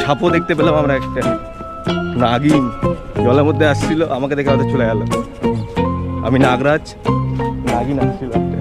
সাপও দেখতে পেলাম আমরা, একটা নাগিন জলের মধ্যে আসছিল, আমাকে দেখে হয়তো চলে গেল। আমি নাগরাজ, নাগিন আসছিল একটা।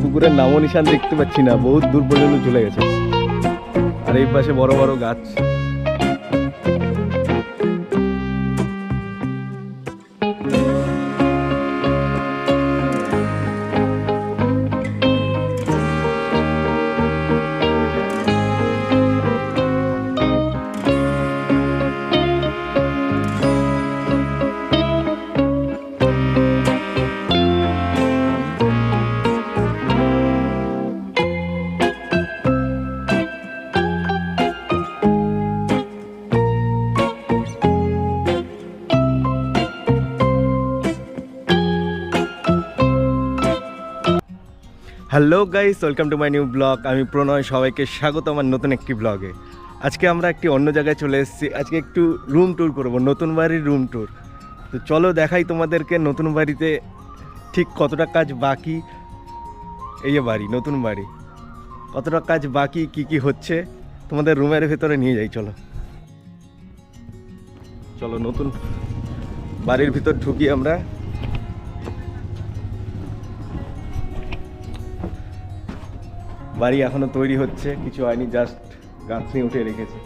পুকুরের নামো নিশান দেখতে পাচ্ছি না, বহুত দূর পর্যন্ত চলে গেছে। আর এই পাশে বড় বড় গাছ। Hello guys, welcome to my new blog. আমি প্রণয়, সবাইকে স্বাগত আমার নতুন একটি ব্লগে। আজকে আমরা একটি অন্য জায়গায় চলে এসেছি। আজকে একটু রুম ট্যুর করব, নতুন বাড়ির রুম ট্যুর। তো চলো দেখাই তোমাদেরকে নতুন বাড়িতে ঠিক কতটা কাজ বাকি। এই যে বাড়ি, নতুন বাড়ি, কতটা কাজ বাকি, কি কি হচ্ছে তোমাদের রুমের ভেতরে নিয়ে যাই। চলো চলো নতুন বাড়ির ভিতর ঢুকি আমরা। বাড়ি এখনো তৈরি হচ্ছে, কিছু হয়নি, জাস্ট গাঁথনি উঠে রেখেছে।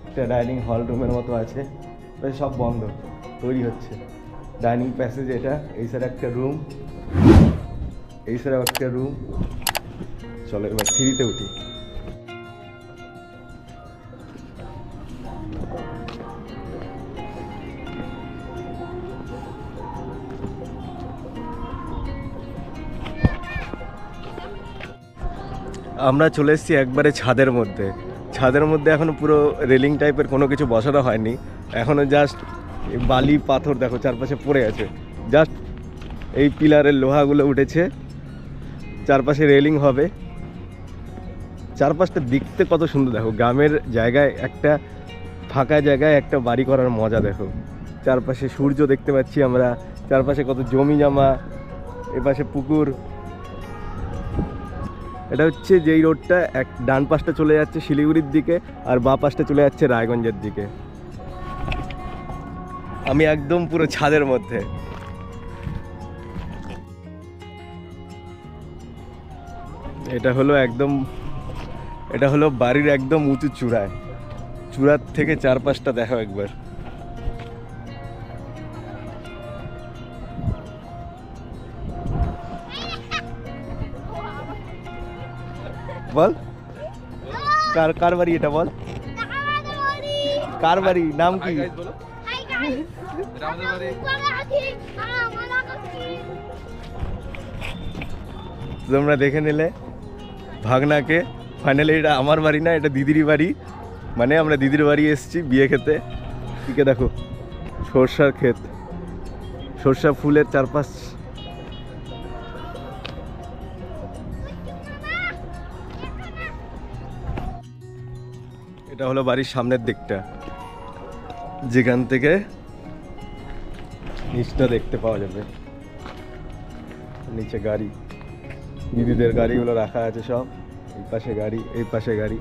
একটা ডাইনিং হল রুমের মতো আছে, সব বন্ধ, তৈরি হচ্ছে। ডাইনিং প্যাসেজ এটা, এই সাইড একটা রুম, এই সাইড একটা রুম। চলো এবার সিঁড়িতে উঠি। আমরা চলে এসেছি একবারে ছাদের মধ্যে। ছাদের মধ্যে এখনও পুরো রেলিং টাইপের কোনো কিছু বসানো হয়নি, এখনও জাস্ট বালি পাথর দেখো চারপাশে পড়ে আছে। জাস্ট এই পিলারের লোহাগুলো উঠেছে, চারপাশে রেলিং হবে। চারপাশটা দেখতে কত সুন্দর দেখো, গ্রামের জায়গায় একটা ফাঁকা জায়গায় একটা বাড়ি করার মজা দেখো। চারপাশে সূর্য দেখতে পাচ্ছি আমরা, চারপাশে কত জমি জমা, এপাশে পুকুর। এটা হচ্ছে যেই রোডটা এক ডান পাশটা চলে যাচ্ছে শিলিগুড়ির দিকে, আর বাঁ পাশটা চলে যাচ্ছে রায়গঞ্জের দিকে। আমি একদম পুরো ছাদের মধ্যে। এটা হলো বাড়ির একদম উঁচু চূড়ায়, চূড়ার থেকে চারপাশটা দেখো একবার। বল কার বাড়ি এটা, বল কার বাড়ি, নাম কি? তোমরা দেখে নিলে ভাগনাকে। ফাইনালি এটা আমার বাড়ি না, এটা দিদির বাড়ি। মানে আমরা দিদির বাড়ি এসেছি বিয়ে খেতে। দিকে দেখো সরষার ক্ষেত, সরষা ফুলের চারপাশ। এটা হলো বাড়ির সামনের দিকটা, যেখান থেকে নিচটা দেখতে পাওয়া যাবে। নিচে গাড়ি, দিদিদের গাড়িগুলো রাখা আছে সব। এই পাশে গাড়ি, এই পাশে গাড়ি।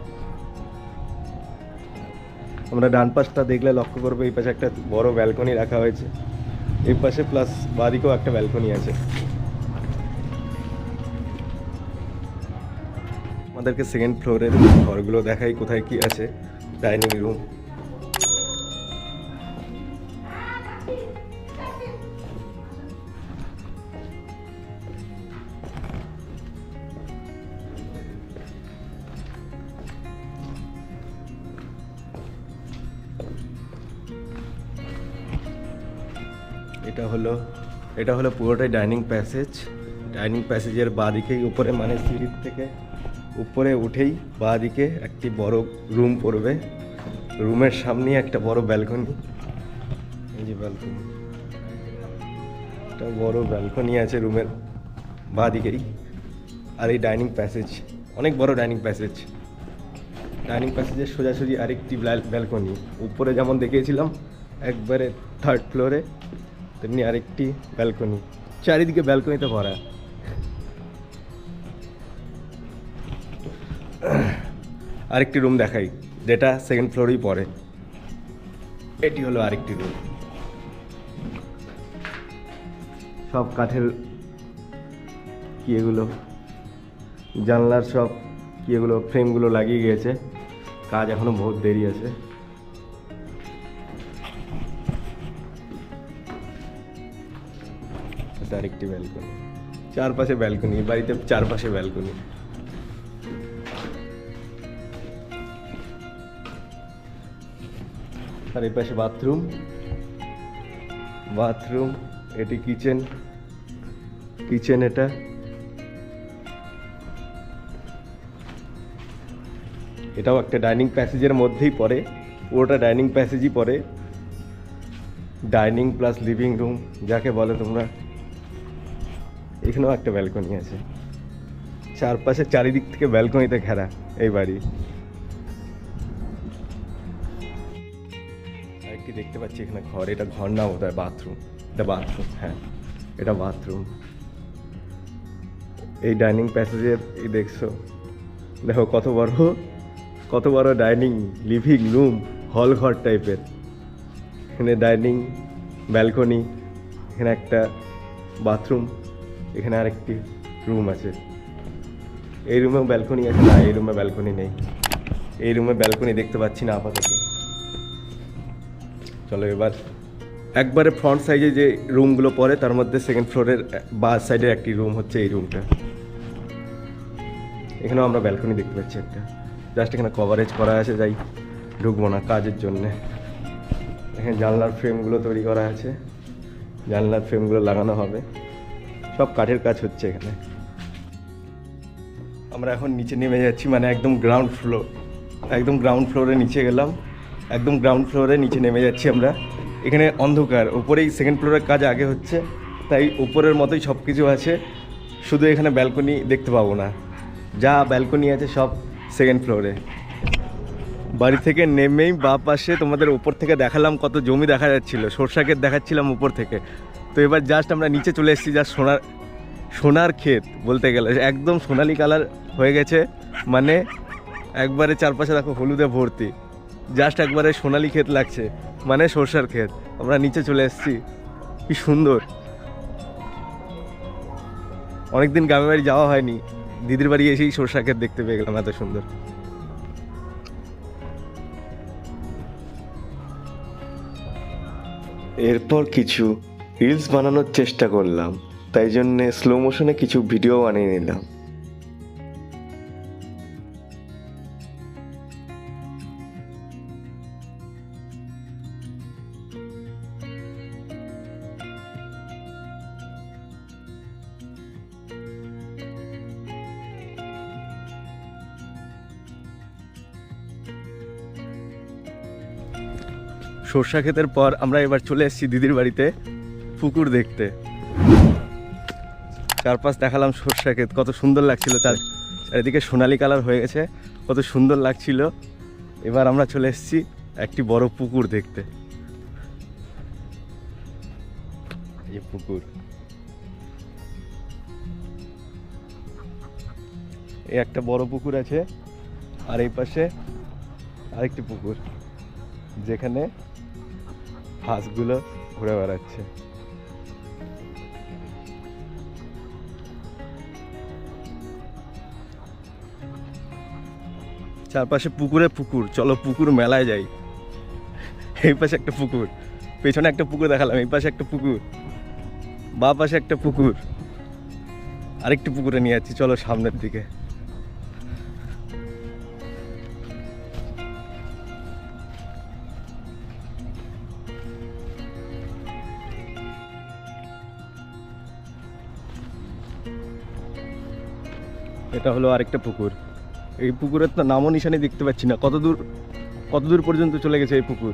আমরা ডান পাশটা দেখলে লক্ষ্য করবো, এই পাশে একটা বড় ব্যালকনি রাখা হয়েছে, এই পাশে প্লাস বাড়িকেও একটা ব্যালকনি আছে। আমাদেরকে সেকেন্ড ফ্লোরের ঘরগুলো দেখাই কোথায় কি আছে। ডাইনিং রুম, এটা হলো পুরোটাই ডাইনিং প্যাসেজ। ডাইনিং প্যাসেজের বাঁ দিকেই উপরে, মানে সিঁড়ির থেকে উপরে উঠেই বাঁ দিকে একটি বড় রুম পড়বে। রুমের সামনেই একটা বড় ব্যালকনি। এই যে ব্যালকনি, একটা বড় ব্যালকনি আছে রুমের। বাঁ দিকেই। আর এই ডাইনিং প্যাসেজ, অনেক বড় ডাইনিং প্যাসেজ। ডাইনিং প্যাসেজের সোজাসুজি আরেকটি ব্যালকনি, উপরে যেমন দেখিয়েছিলাম একবারে 3rd ফ্লোরে, তেমনি আরেকটি ব্যালকনি, চারিদিকে ব্যালকনিতে ভরা। আরেকটি রুম দেখাই, যেটা 2nd ফ্লোরেই পড়ে। এটি হলো আরেকটি রুম, সব কাঠের কি এগুলো, জানলার সব কি এগুলো ফ্রেমগুলো লাগিয়ে গিয়েছে, কাজ এখনো বহুত দেরি আছে। আরেকটি ব্যালকনি, চারপাশে ব্যালকনি, বাড়িতে চারপাশে ব্যালকনি। আর এই পাশে বাথরুম, এটি কিচেন, এটা এটাও একটা ডাইনিং প্যাসেজের মধ্যেই পড়ে, পুরোটা ডাইনিং প্যাসেজই পড়ে। ডাইনিং প্লাস লিভিং রুম যাকে বলে তোমরা। এখানেও একটা ব্যালকনি আছে, চারপাশে চারিদিক থেকে ব্যালকনিতে ঘেরা এই বাড়ি। আরেকটি দেখতে পাচ্ছি এখানে ঘর, এটা ঘর না বোধহয় বাথরুম, হ্যাঁ এটা বাথরুম। এই ডাইনিং প্যাসেজের এই দেখছো, দেখো কত বড় ডাইনিং, লিভিং রুম, হল ঘর টাইপের। এখানে ডাইনিং, ব্যালকনি, এখানে একটা বাথরুম, এখানে আরেকটি রুম আছে। এই রুমেও ব্যালকনি আছে না, এই রুমে ব্যালকনি নেই, এই রুমে ব্যালকনি দেখতে পাচ্ছি না আপাতত। চলো এবার একবারে ফ্রন্ট সাইডে যে রুমগুলো পড়ে তার মধ্যে 2nd ফ্লোরের বাঁ সাইডের একটি রুম হচ্ছে এই রুমটা। এখানেও আমরা ব্যালকনি দেখতে পাচ্ছি একটা, জাস্ট এখানে কভারেজ করা আছে, যাই ঢুকবো না কাজের জন্যে। এখানে জানলার ফ্রেমগুলো তৈরি করা আছে, জানলার ফ্রেমগুলো লাগানো হবে, সব কাঠের কাজ হচ্ছে এখানে। আমরা এখন নিচে নেমে যাচ্ছি, মানে একদম গ্রাউন্ড ফ্লোরে নিচে গেলাম, একদম গ্রাউন্ড ফ্লোরে নিচে নেমে যাচ্ছি আমরা। এখানে অন্ধকার, উপরেই 2nd ফ্লোরের কাজ আগে হচ্ছে, তাই উপরের মতোই সব কিছু আছে, শুধু এখানে ব্যালকনি দেখতে পাবো না, যা ব্যালকনি আছে সব 2nd ফ্লোরে। বাড়ি থেকে নেমেই বাঁ পাশে তোমাদের উপর থেকে দেখালাম কত জমি দেখা যাচ্ছিলো, সরষা ক্ষেত দেখাচ্ছিলাম উপর থেকে। তো এবার জাস্ট আমরা নিচে চলে এসেছি, জাস্ট সোনার ক্ষেত বলতে গেলে, একদম সোনালি কালার হয়ে গেছে, মানে একবারে চারপাশে দেখো হলুদে ভর্তি, জাস্ট একবারে সোনালি ক্ষেত লাগছে, মানে সরষার ক্ষেত। আমরা নিচে চলে এসেছি, কি সুন্দর। অনেকদিন গ্রামের বাড়ি যাওয়া হয়নি, দিদির বাড়ি এসেই সরষা ক্ষেত দেখতে পেয়ে গেলাম, এত সুন্দর। এরপর কিছু রিলস বানানোর চেষ্টা করলাম, তাই জন্যে স্লো মোশনে কিছু ভিডিও বানিয়ে নিলাম। সরষা ক্ষেতের পর আমরা এবার চলে এসেছি দিদির বাড়িতে পুকুর দেখতে। চারপাশ দেখালাম সরষা ক্ষেত, কত সুন্দর লাগছিল, চারিদিকে সোনালি কালার হয়ে গেছে, কত সুন্দর লাগছিল। এবার আমরা চলে এসেছি একটি বড় পুকুর দেখতে। এই পুকুর, এই একটা বড় পুকুর আছে, আর এই পাশে আরেকটি পুকুর, যেখানে হাঁসগুলো ঘুরে বেড়াচ্ছে। চারপাশে পুকুর, চলো পুকুর মেলায় যাই। এই পাশে একটা পুকুর, পেছনে একটা পুকুর দেখালাম, এই পাশে একটা পুকুর, বাঁ পাশে একটা পুকুর, আরেকটি পুকুরে নিয়ে যাচ্ছি, চলো সামনের দিকে। এটা হলো আরেকটা পুকুর। এই পুকুরের তো নামও নিশানি দেখতে পাচ্ছি না, কত দূর পর্যন্ত চলে গেছে এই পুকুর,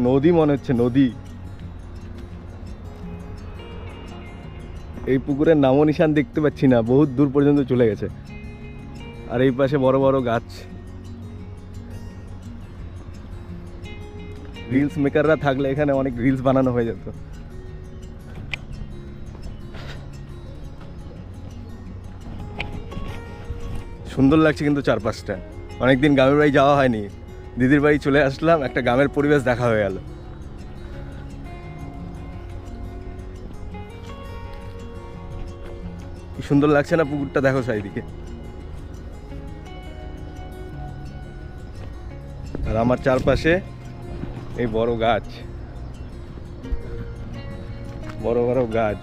নদী মনে হচ্ছে, নদী। এই পুকুরের নামও নিশান দেখতে পাচ্ছি না, বহুত দূর পর্যন্ত চলে গেছে। আর এই পাশে বড় বড় গাছ। রিলস মেকাররা থাকলে এখানে অনেক রিলস বানানো হয়ে যেত। সুন্দর লাগছে কিন্তু চারপাশটা। অনেকদিন গ্রামের বাড়ি যাওয়া হয়নি, দিদির বাড়ি চলে আসলাম, একটা গ্রামের পরিবেশ দেখা হয়ে গেল। কি সুন্দর লাগছে না পুকুরটা, দেখো চারিদিকে। আর আমার চারপাশে এই বড় গাছ, বড় বড় গাছ।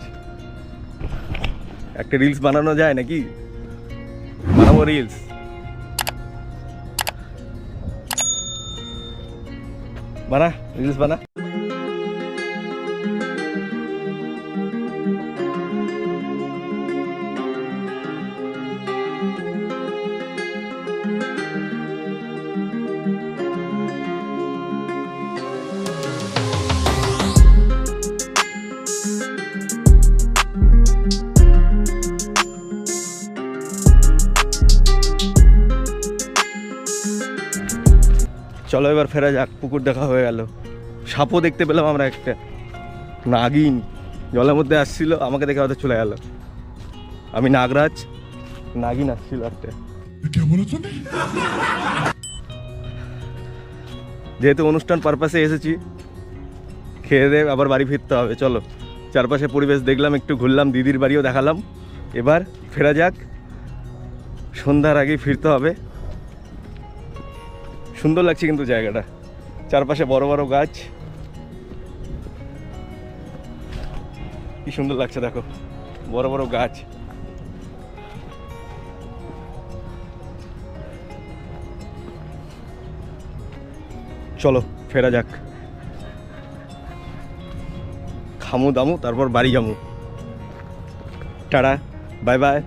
একটা রিলস বানানো যায় নাকি? বানাবো রিলস। বানা রিলস বানা। চলো এবার ফেরা যাক, পুকুর দেখা হয়ে গেল। সাপও দেখতে পেলাম আমরা, একটা নাগিন জলের মধ্যে আসছিল, আমাকে দেখে হয়তো চলে গেল। আমি নাগরাজ, নাগিন আসছিল একটা। যেহেতু অনুষ্ঠান পারপাসে এসেছি, খেয়ে দিয়ে আবার বাড়ি ফিরতে হবে। চলো, চারপাশে পরিবেশ দেখলাম, একটু ঘুরলাম, দিদির বাড়িও দেখালাম। এবার ফেরা যাক, সন্ধ্যার আগেই ফিরতে হবে। সুন্দর লাগছে কিন্তু জায়গাটা, চারপাশে বড় বড় গাছ, কি সুন্দর লাগছে দেখো, বড় বড় গাছ। চলো ফেরা যাক, খামু দামু, তারপর বাড়ি যামু। Tata, bye bye.